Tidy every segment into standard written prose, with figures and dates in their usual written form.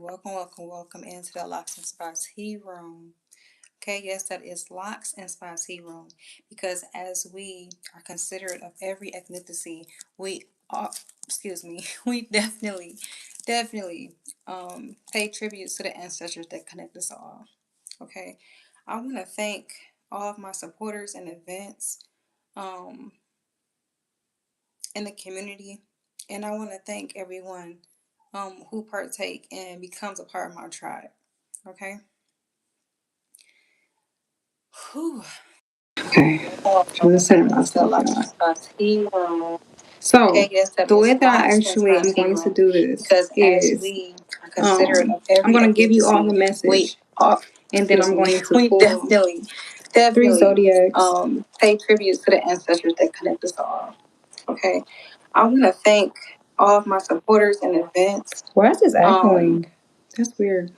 welcome into the Locks and Spots Tea Room. Okay, yes, that is Locks and Spots Tea Room because as we are considerate of every ethnicity, we are, we definitely pay tribute to the ancestors that connect us all. Okay, I want to thank all of my supporters and events um, in the community, and I want to thank everyone who partake and becomes a part of my tribe. Okay. Whew. Okay. I'm just setting myself up. So the way that I actually am going to do this is I'm going to give you all the message, and then I'm going to pull definitely three zodiacs. Pay tribute to the ancestors that connect us all. Okay. I want to thank all of my supporters and events. Why is this echoing? That's weird.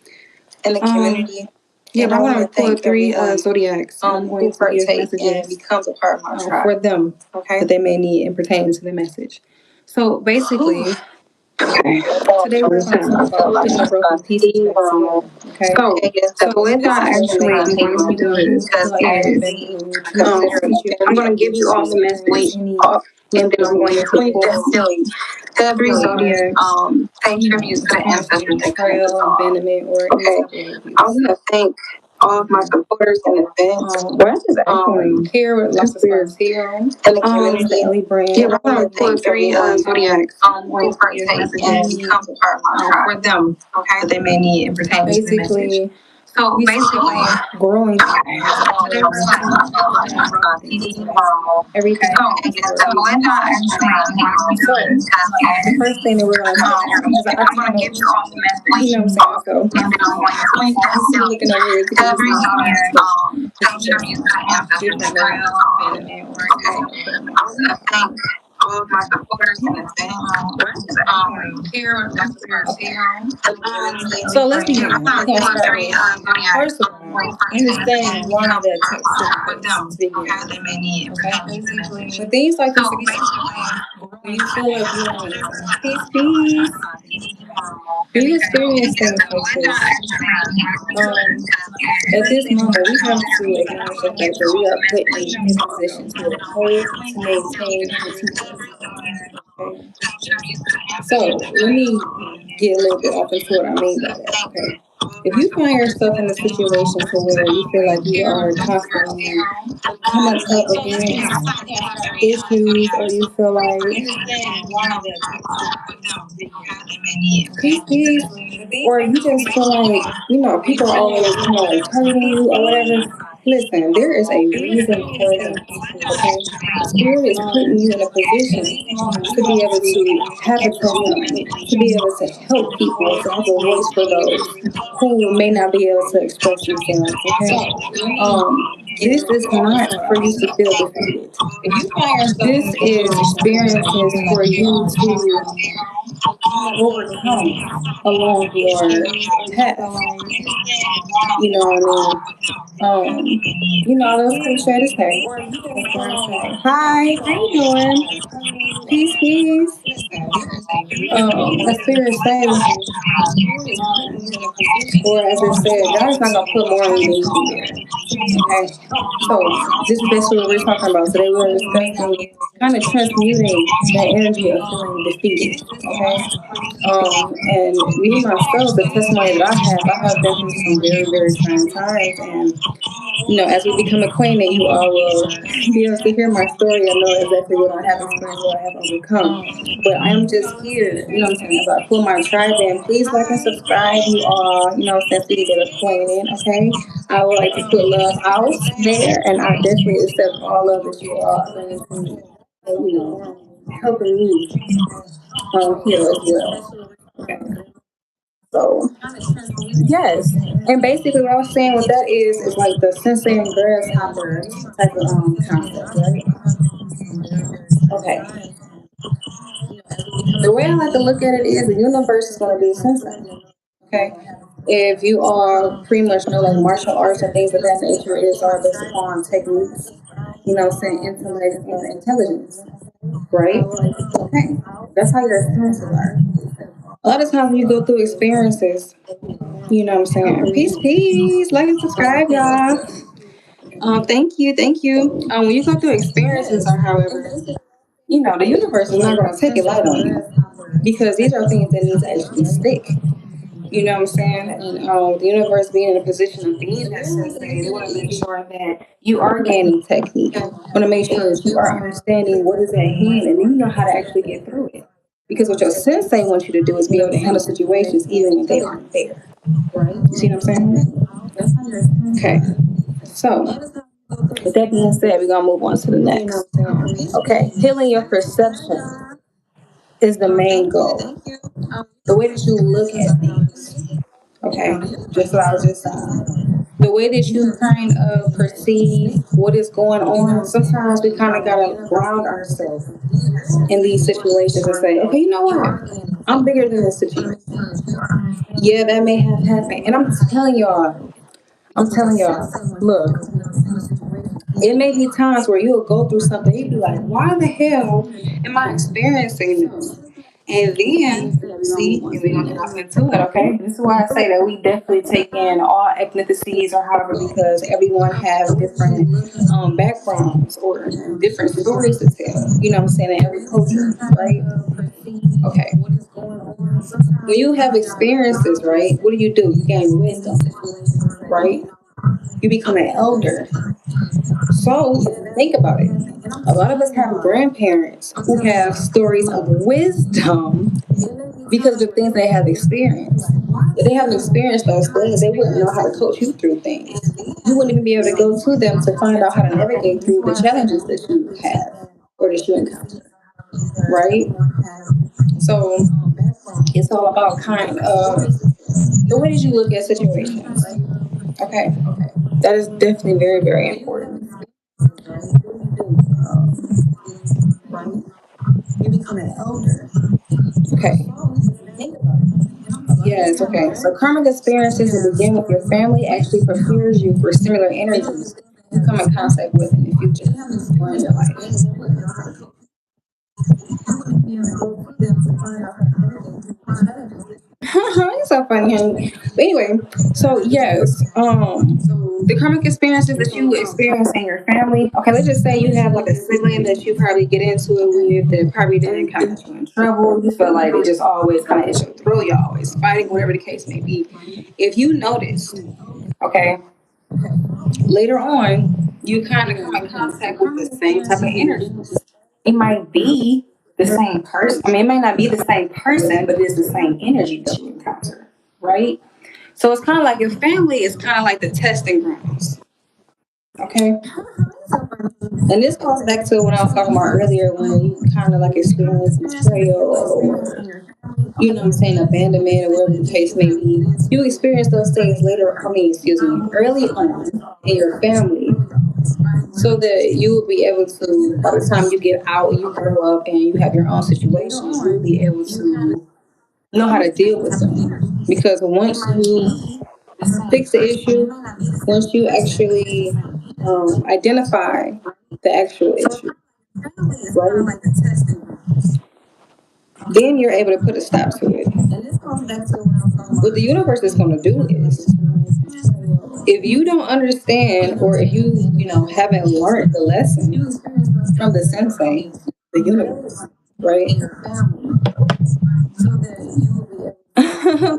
In the community. Yeah, but I want to pull three zodiacs. I'm going to give messages and becomes a part of my tribe for them, okay, that they may need and pertain to the message. So basically, today we're going to talk about putting the broken pieces back together. Okay. So with that, actually, I'm going to do this. I'm going to give you all the message, and then I'm going to pull three zodiacs. Pay tribute to the ancestors that connect us all. Okay. I want to thank all of my supporters and events. Why is this echoing? Here with Lots of Spots Zero and the community. Ellie Brand. Yeah, we're going to pull three zodiacs. Who partake and becomes a part of my tribe for them. Okay. That they may need and pertain to the message. So basically, growing everything. So the first thing that we're going to do is I'm going to give you all the message. You know what I'm saying? So I'm looking over here to every all of my supporters and events. So let's begin. First of all, understand why that text begin. Okay? When things like this when you feel like you want peace, when you experience things like this, at this moment we have to acknowledge the fact that we are put in a position to uphold, to maintain, and to teach. So let me get a little bit off into what I mean by that. Okay. If you find yourself in a situation to where you feel like you are constantly coming up against issues, or you feel like peace, or you just feel like people are always kind of like hurting you or whatever. Listen, there is a reason for that. Okay, Spirit is putting you in a position to be able to have a testimony, to be able to help people, to have a voice for those who may not be able to express themselves. Okay, this is not for you to feel defeated. This is experiences for you to overcome along your path. You know what I mean? Those cliche to say. Hi, how you doing? Peace. The spirit says, or as it said, God is not gonna put more on you than you can bear. Okay, so this is basically what we're talking about today. We're discussing kind of transmuting that energy of feeling defeated. Okay, and me myself, the testimony that I have been through some very, very trying times, and as we become acquainted, you all will be able to hear my story and know exactly what I have experienced, what I have overcome. But I am just here, what I'm saying, as I pull my tribe in. Please like and subscribe, you all, since we get acquainted, okay? I would like to put love out there, and I definitely accept all of it you all are bringing to me, and, helping me heal as well. Okay. So, yes. And basically what I was saying with that is like the sensei and grasshopper type of concept, right? Okay. The way I like to look at it is the universe is going to be sensei. Okay. If you all pretty much know like martial arts and things of that nature, it is all based upon techniques, saying intellect and intelligence, right? Okay. That's how your experiences are. A lot of times when you go through experiences, you know what I'm saying? Peace, peace. Like and subscribe, y'all. Thank you, thank you. When you go through experiences, or however, the universe is not going to take it light on you because these are things that need to actually stick. You know what I'm saying? And the universe being in a position of being that sensei, they want to make sure that you are gaining technique. Want to make sure that you are understanding what is at hand and you know how to actually get through it. Because what your sensei wants you to do is be able to handle situations even when they aren't there. You see what I'm saying? Okay. So, with that being said, we're going to move on to the next. Okay. Healing your perception is the main goal. The way that you look at things. Okay, just what I was just saying. The way that you kind of perceive what is going on, sometimes we kind of gotta ground ourselves in these situations and say, okay, you know what? I'm bigger than this situation. Yeah, that may have happened. And I'm telling y'all, look, it may be times where you'll go through something, you'll be like, why the hell am I experiencing this? And then, see, and we're going to get off into it, okay? This is why I say that we definitely take in all ethnicities or however, because everyone has different backgrounds or different stories to tell, you know what I'm saying, in every culture, right? Okay. When you have experiences, right, what do? You gain wisdom, right? You become an elder. So think about it. A lot of us have grandparents who have stories of wisdom because of the things they have experienced. If they haven't experienced those things, they wouldn't know how to coach you through things. You wouldn't even be able to go to them to find out how to navigate through the challenges that you have or that you encounter. Right? So it's all about kind of the way that you look at situations. Okay. That is definitely very, very important. You become an elder. Okay. Yes, okay. So karmic experiences that begin with your family actually prepares you for similar energies you come in contact with in the future or in your life. It's so funny, honey. But anyway, so yes, the karmic experiences that you experience in your family. Okay, let's just say you have like a sibling that you probably get into it with that probably didn't kind of get you in trouble. You feel like they just always kind of hit your throat. You're always fighting, whatever the case may be. If you noticed, okay, later on, you kind of come in contact with the same type of energy. It might be the same person. I mean, it might not be the same person, but it's the same energy that you encounter, right? So it's kind of like your family is kind of like the testing grounds, okay? And this goes back to what I was talking about earlier when you kind of like experience betrayal or, you know what I'm saying, abandonment or whatever the case may be. You experience those things early on in your family so that you will be able to, by the time you get out, you grow up and you have your own situations, you'll be able to know how to deal with them. Because once you fix the issue, once you actually identify the actual issue, right? Then you're able to put a stop to it. What the universe is going to do is, if you don't understand or if you haven't learned the lesson from the sensei, the universe, right?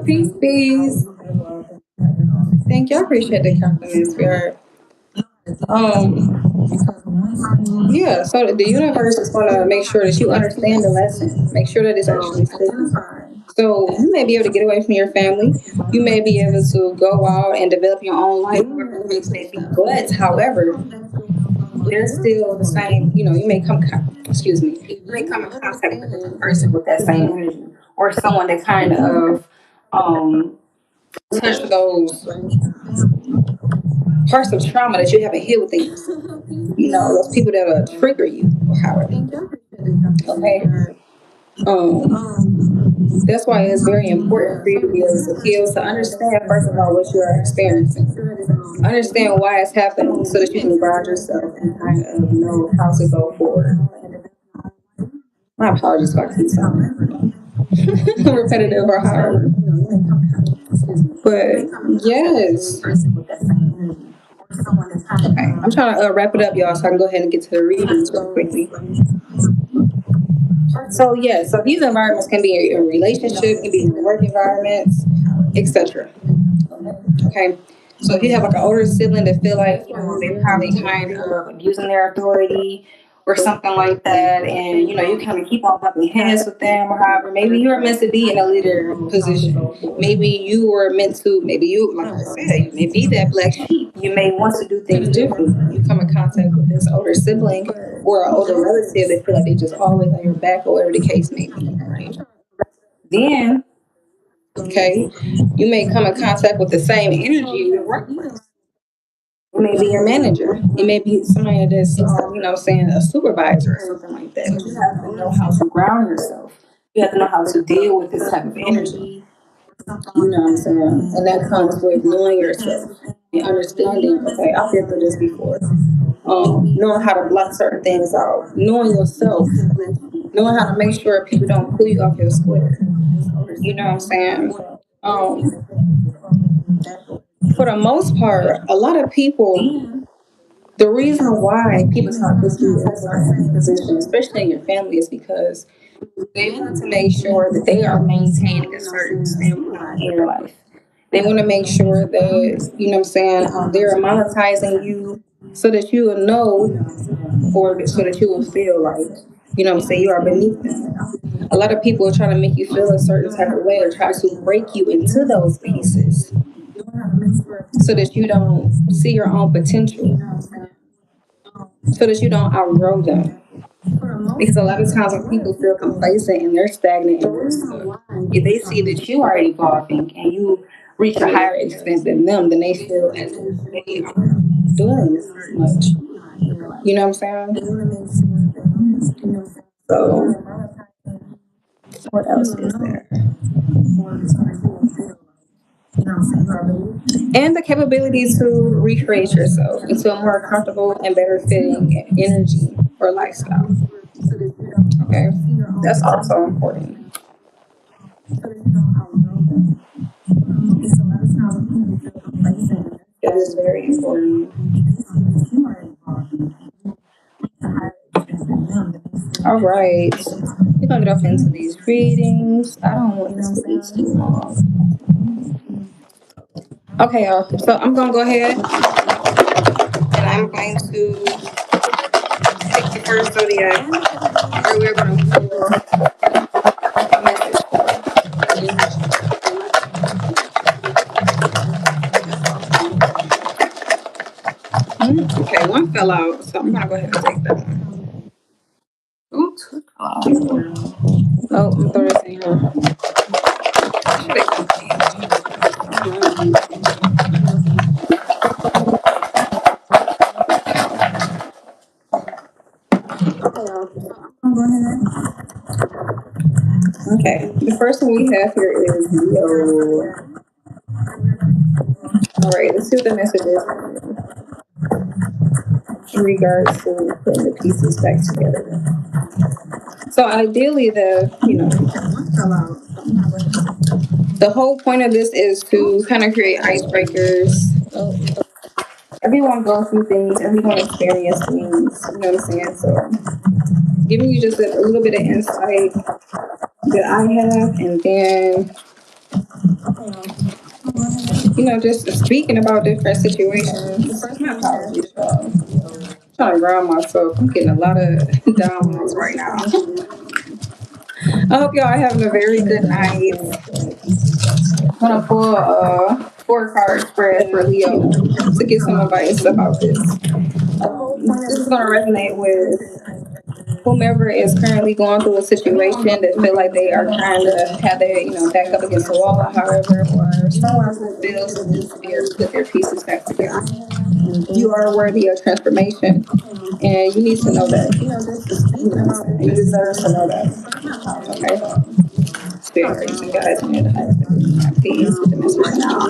Peace, peace. Thank you. I appreciate the compliments, spirit. Yeah, so the universe is going to make sure that you understand the lesson, make sure that it's actually sticking. So you may be able to get away from your family. You may be able to go out and develop your own life, whatever the case may be. But however, they're still the same. You may you may come in contact with a different person with that same energy, or someone that kind of touch those parts of trauma that you haven't healed within yourself. Those people that will trigger you or however. Okay. That's why it's very important for you to be able to heal, to understand first of all what you are experiencing. Understand why it's happening so that you can ground yourself and kind of know how to go forward. My apologies if I keep sounding. repetitive or hard. But yes, okay. I'm trying to wrap it up, y'all, so I can go ahead and get to the readings real quickly. So yeah, so these environments can be a relationship, can be in work environments, etc. Okay. So if you have like an older sibling that feel like they're probably kind of abusing their authority or something like that, and you kind of keep on bumping heads with them, or however, maybe you were meant to be in a leader position. Maybe you were meant to. Maybe you, like I said, you may be that black sheep. You may want to do things differently. You come in contact with this older sibling or an older relative that feel like they just always on your back, or whatever the case may be. Right? Then, okay, you may come in contact with the same energy in your workplace. It may be your manager. It may be somebody that's, saying a supervisor or something like that. But you have to know how to ground yourself. You have to know how to deal with this type of energy. You know what I'm saying? And that comes with knowing yourself and understanding, okay, I've been through this before. Knowing how to block certain things out. Knowing yourself. Knowing how to make sure people don't pull you off your square. You know what I'm saying? Um, for the most part, a lot of people, the reason why people try to put you in a certain position, especially in your family, is because they want to make sure that they are maintaining a certain standpoint in your life. They want to make sure that, you know what I'm saying, they're monetizing you so that you will know, or so that you will feel like, you know what I'm saying, you are beneath them. A lot of people are trying to make you feel a certain type of way or try to break you into those pieces so that you don't see your own potential, so that you don't outgrow them. Because a lot of times when people feel complacent and they're stagnant and they're stuck, if they see that you are evolving and you reach a higher extent than them, then they feel as if they are doing this much. You know what I'm saying? So what else is there? And the capability to recreate yourself into a more comfortable and better fitting energy or lifestyle. Okay, that's also important. That is very important. All right, we're gonna get off into these readings. I don't want this to be too long. Okay, y'all. So I'm gonna go ahead and I'm going to pick the first zodiac, or we're gonna pull a message for. Okay, one fell out, so I'm gonna go ahead and take that one. Oops. Oh, I'm throwing this in here. Should Okay, the first one we have here is Leo. All right, let's see what the message is in regards to putting the pieces back together. So ideally, the whole point of this is to kind of create icebreakers. Everyone goes through things, everyone experiences things, you know what I'm saying? So giving you just a little bit of insight that I have, and then just speaking about different situations. My apologies, y'all. I'm trying to ground myself. I'm getting a lot of downloads right now. I hope y'all are having a very good night. I'm gonna pull a 4-card spread for Leo to get some advice about this. This is gonna resonate with whomever is currently going through a situation that feel like they are kind of have their back up against the wall, however, or someone who feels that needs to be able to put their pieces back together. You are worthy of transformation, and you need to know that. You deserve to know that. Okay. Spirit, you guys need to have peace with the message now.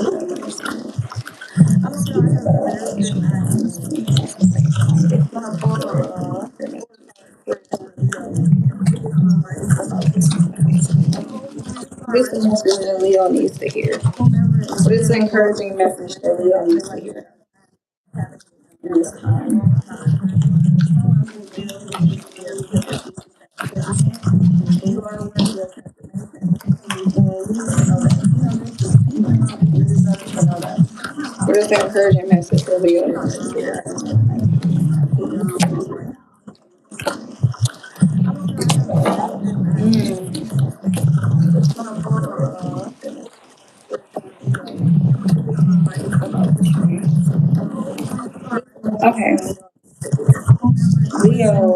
This is a message that Leo needs to hear. What is the encouraging message that Leo needs to hear in this time? What is the encouraging message that Leo needs to hear? Mm, okay. Leo,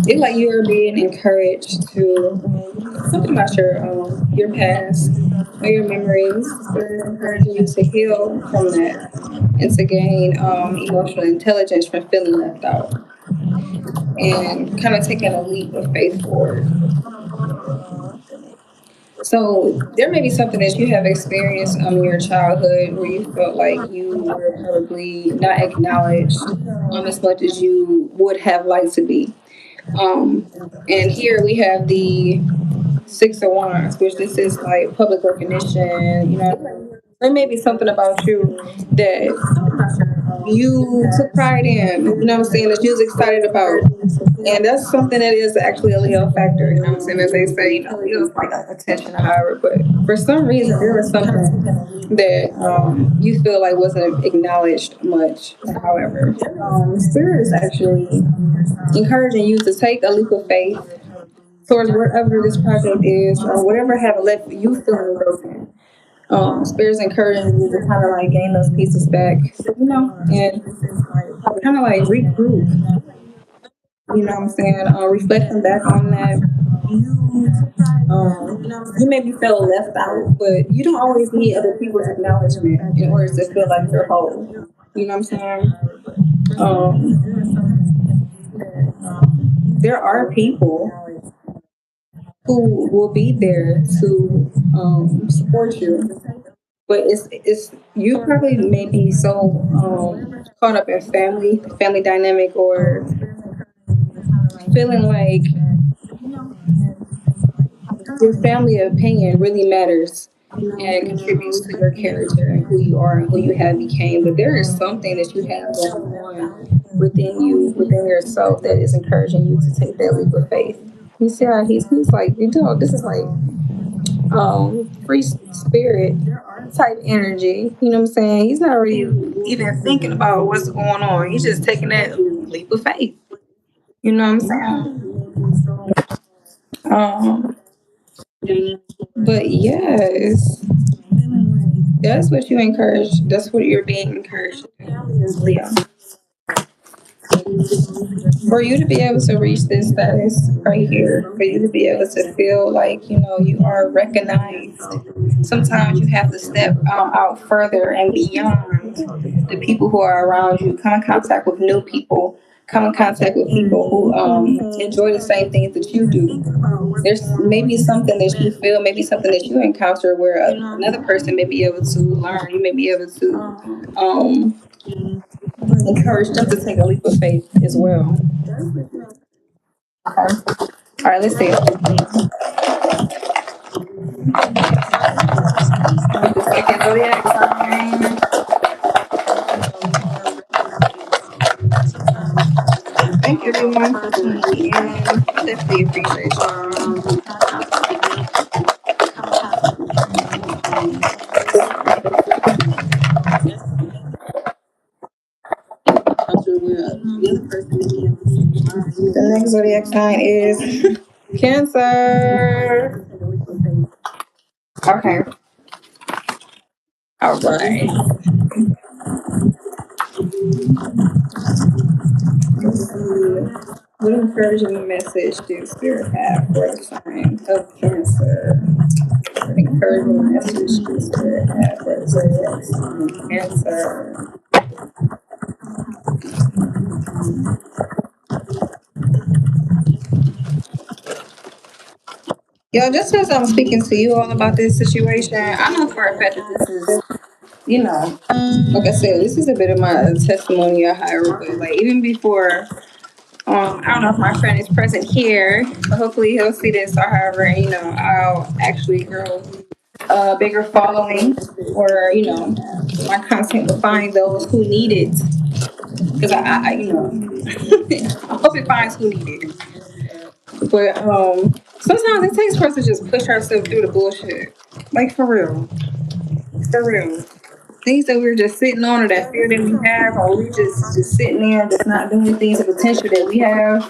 it's like you're being encouraged to something about your past or your memories. They're encouraging you to heal from that and to gain emotional intelligence from feeling left out and kind of taking a leap of faith forward. So there may be something that you have experienced in your childhood where you felt like you were probably not acknowledged as much as you would have liked to be. Um, and here we have the Six of Wands, which this is like public recognition. You know, there may be something about you that you took pride in. You know what I'm saying? That you was excited about, and that's something that is actually a Leo factor. You know what I'm saying? As they say, you know, Leo's like attention, however. But for some reason, there was something that you feel like wasn't acknowledged much. However, Spirit is actually encouraging you to take a leap of faith towards wherever this project is or whatever have left you feeling broken. Spirit's encouraging you to kind of like gain those pieces back, you know, and kind of like regroup. You know what I'm saying? Reflecting back on that, you maybe feel left out, but you don't always need other people's acknowledgement in order to feel like you're whole. You know what I'm saying? Um, there are people who will be there to support you. But it's you probably may be so caught up in family dynamic, or feeling like your family opinion really matters and contributes to your character and who you are and who you have became. But there is something that you have going on within you, within yourself, that is encouraging you to take that leap of faith. You see how he's like, you know, this is like free spirit type energy. You know what I'm saying? He's not really even thinking about what's going on. He's just taking that leap of faith. You know what I'm saying? Um, but yes, that's what you encourage. That's what you're being encouraged to do, Leo. For you to be able to reach this status right here, for you to be able to feel like, you know, you are recognized, sometimes you have to step out further and beyond the people who are around you, come in contact with new people, come in contact with people who enjoy the same things that you do. There's maybe something that you feel, maybe something that you encounter where another person may be able to learn. You may be able to encourage them to take a leap of faith as well. Okay. All right, let's see. The second zodiac sign. Thank everyone for tuning in. Definitely appreciate y'all. The next zodiac sign is Cancer. Okay. All right. Let's see. What encouraging message do Spirit have for the sign of Cancer? What encouraging message do Spirit have for the zodiac sign of Cancer? Yo, just as I'm speaking to you all about this situation, I know for a fact that this is you know, like I said, this is a bit of my testimony of how I was. Like even before, I don't know if my friend is present here, but hopefully he'll see this or however, I'll actually grow a bigger following or, my content will find those who need it. Because I hope it finds who need it. But sometimes it takes for us to just push ourselves through the bullshit. Like for real. For real. Things that we're just sitting on or that fear that we have, or we just sitting there just not doing things, the potential that we have.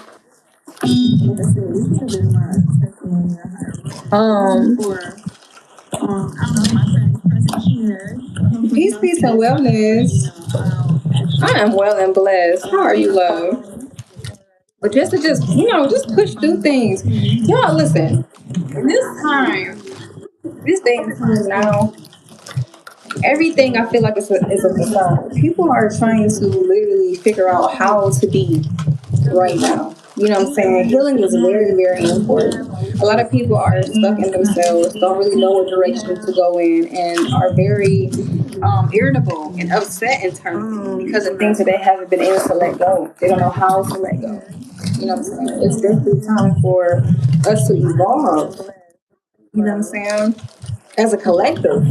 Peace, peace, and wellness. I am well and blessed. How are you, love? But just push through things. Y'all, listen. This day and time now, everything I feel like is a facade. People are trying to literally figure out how to be right now. You know what I'm saying? Healing is very, very important. A lot of people are stuck in themselves, don't really know what direction to go in, and are very irritable and upset internally because of things that they haven't been able to let go. They don't know how to let go. You know what I'm saying? It's definitely time for us to evolve. You know what I'm saying? As a collective,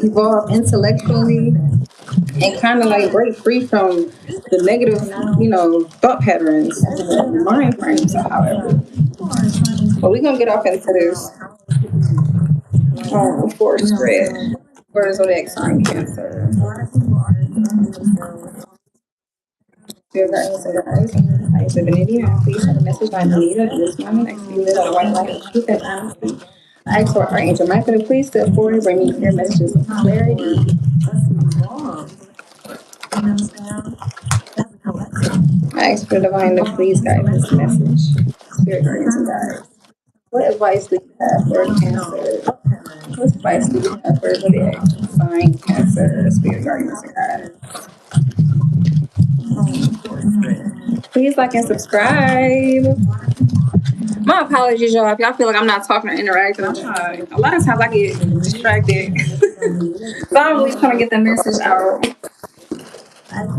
evolve intellectually and kind of like break free from the negative, thought patterns, the mind frames, or however. But we're gonna get off into this for spread for zodiac sign Cancer. Dear guys, I is a Vanity, and please have a message by Anita in this moment. I see that a white light of truth and honesty. I ask for Archangel Michael to please step forward and bring me clear messages of clarity. I ask for divine to please guide this message. Spirit guardians and guides. What advice do you have for Cancer? What advice do you have for zodiac sign Cancer, spirit guardians and guides? Please like and subscribe. My apologies, y'all. If y'all feel like I'm not talking or interacting, I'm trying. A lot of times I get distracted. So I'm always trying to get the message out.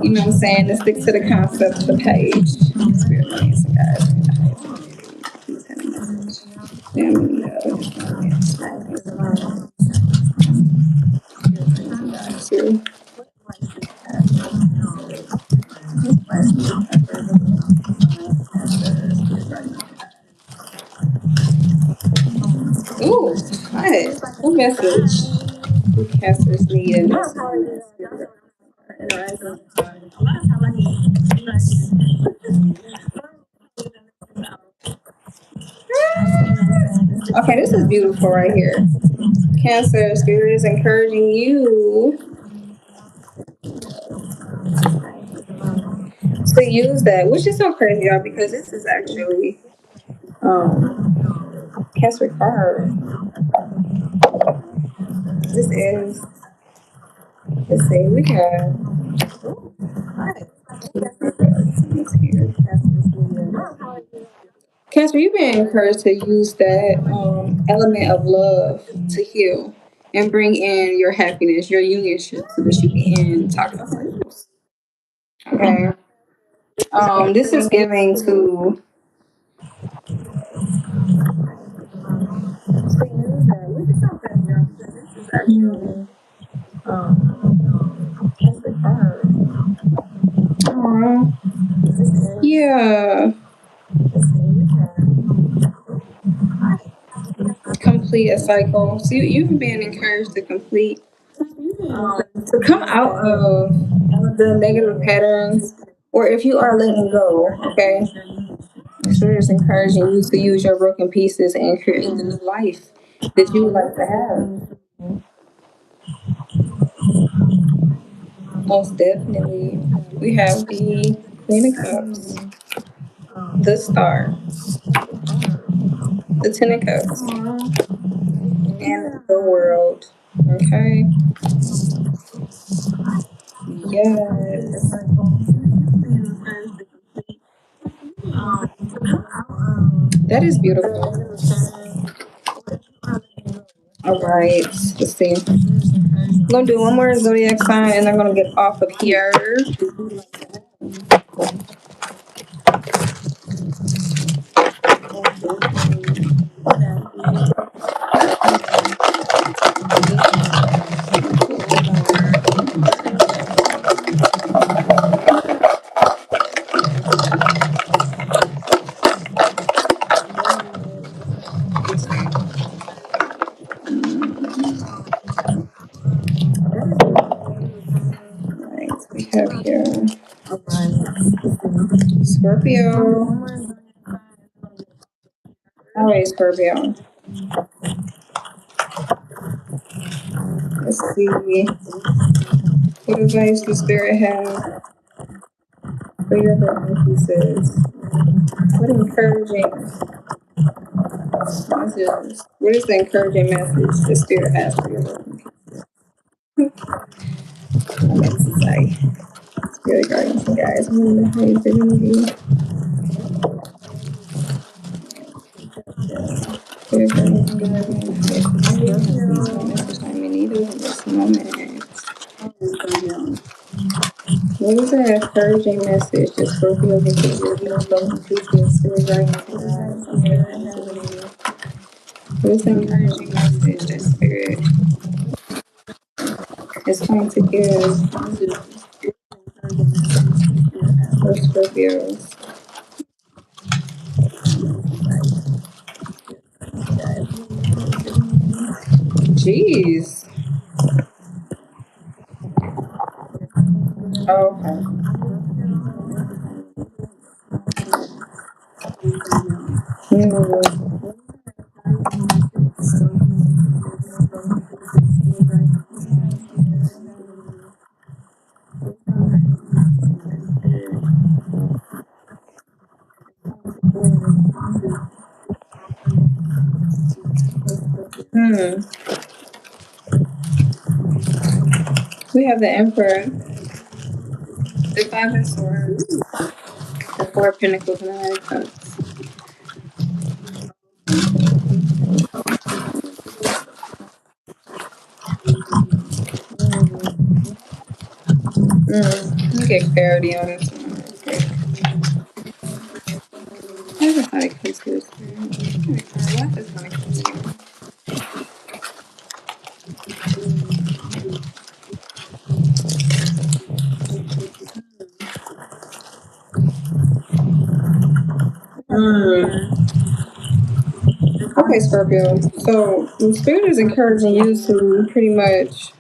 You know what I'm saying? To stick to the concept of the page. Spirit guardians and guides. Please have a message. Ooh, hi. What message? Casters need a message. Okay, this is beautiful right here. Cancer spirit is encouraging you to use that, which is so crazy, y'all, because this is actually Cancer card. This is, let's see, we have Cancer, you've been encouraged to use that element of love to heal and bring in your happiness, your unionship, so that you can end toxic cycles. Okay. This is giving to yeah, complete a cycle. So you've been encouraged to complete, to come out of the negative patterns, or if you are letting go, okay. So it's encouraging you to use your broken pieces and create the new life that you would like to have. Most definitely. We have the Queen of Cups, the Star, the Ten of Cups, and the World. Okay. Yes. That is beautiful. All right. Let's see. I'm gonna do one more zodiac sign and I'm gonna get off of here. Right, we have here Scorpio. All right, Scorpio. Let's see. What advice does Spirit have for your loved pieces? What encouraging messages? What is the encouraging message the Spirit has for your loved pieces? I'm excited. Spirit guardians and guys. I'm in the highest energy. Spirit guardians and guys. I'm in the highest energy. Please don't message time in either in this moment. What is the encouraging message that Scorpio can give your loved pieces? Spirit guardians and guys. I'm in the highest energy. What is the encouraging message that Spirit is trying to give for Scorpios? Jeez. Oh, okay. Mm. Hmm. We have the Emperor, the Five of Swords, the Four of Pentacles, and the Nine of Cups. Let me get clarity on this one. Okay. I never thought it comes to this. What is going to come to you? Okay, Scorpio. So the Spirit is encouraging you to pretty much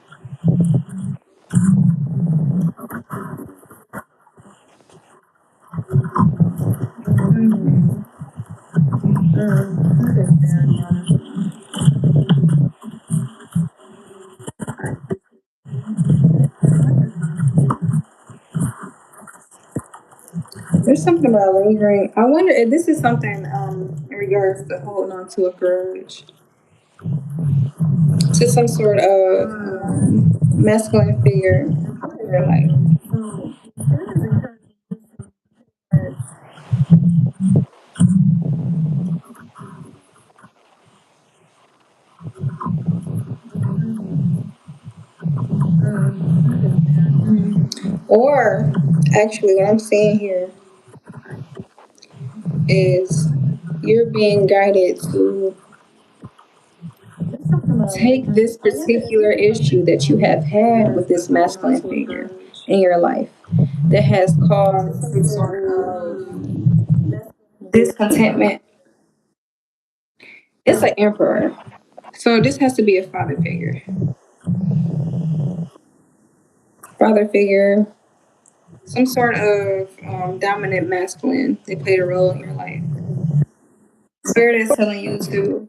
there's something about lingering. I wonder if this is something in regards to holding on to a grudge, to some sort of masculine figure in your life. Or actually, what I'm seeing here is you're being guided to take this particular issue that you have had with this masculine figure in your life that has caused some sort of discontentment. It's an emperor. So this has to be a father figure. Father figure, some sort of dominant masculine. They played a role in your life. Spirit is telling you to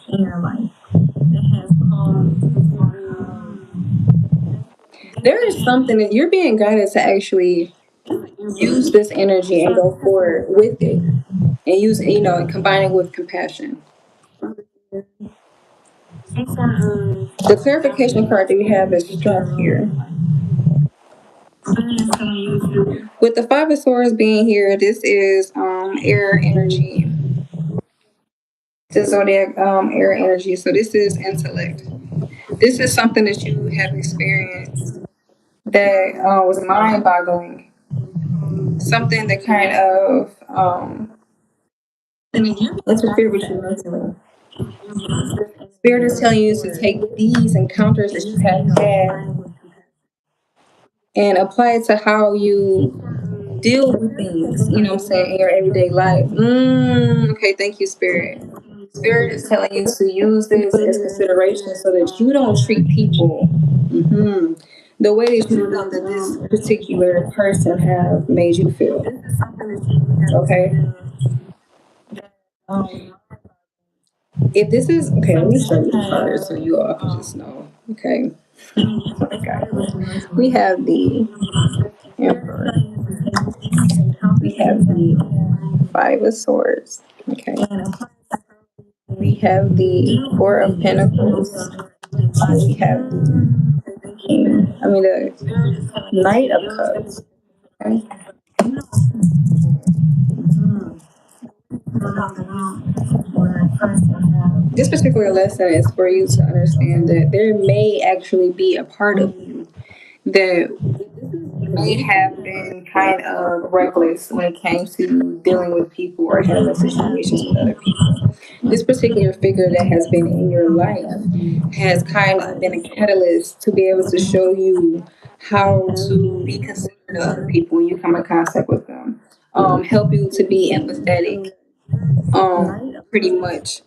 in your life that has caused. There is something that you're being guided to actually use this energy and go forward with it, and use and combine it with compassion. The clarification card that we have is strength here. With the Five of Swords being here, this is air energy. The zodiac air energy. So this is intellect. This is something that you have experienced that was mind-boggling. Something that kind of interfered with you mentally. Spirit is telling you to take these encounters that you have had and apply it to how you deal with things, you know what I'm saying, in your everyday life. Okay, thank you, Spirit. Spirit is telling you to use this as consideration so that you don't treat people the way that you feel that this particular person have made you feel. Okay. If this is okay, let me show you the cards so you all can just know. Okay. Okay. We have the Emperor. We have the Five of Swords. Okay. We have the Four of Pentacles. We have the King. I mean the Knight of Cups. Okay. This particular lesson is for you to understand that there may actually be a part of you that may have been kind of reckless when it came to dealing with people or handling situations with other people. This particular figure that has been in your life has kind of been a catalyst to be able to show you how to be considerate of other people when you come in contact with them. Help you to be empathetic, pretty much,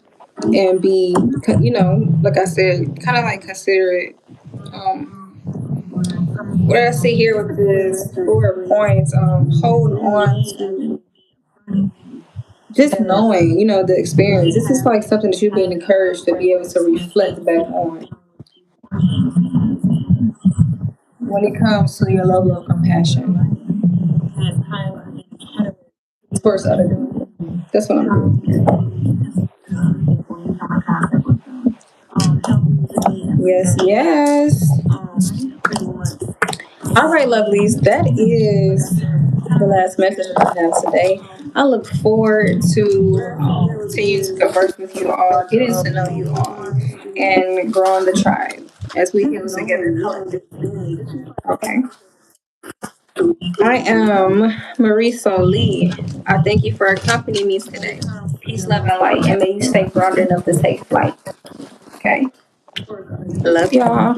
and be, like I said, kind of like considerate. What I see here with this 4 points, hold on to just knowing, the experience. This is like something that you've been encouraged to be able to reflect back on when it comes to your level of compassion towards other people. That's what I'm doing. Yes, yes. All right, lovelies. That is the last message I have today. I look forward to continue to converse with you all, getting to know you all, and growing the tribe as we heal together collectively. Okay. I am Marisa Lee. I thank you for accompanying me today. Peace, love, and light, and may you stay grounded enough to take flight. Okay. Love y'all.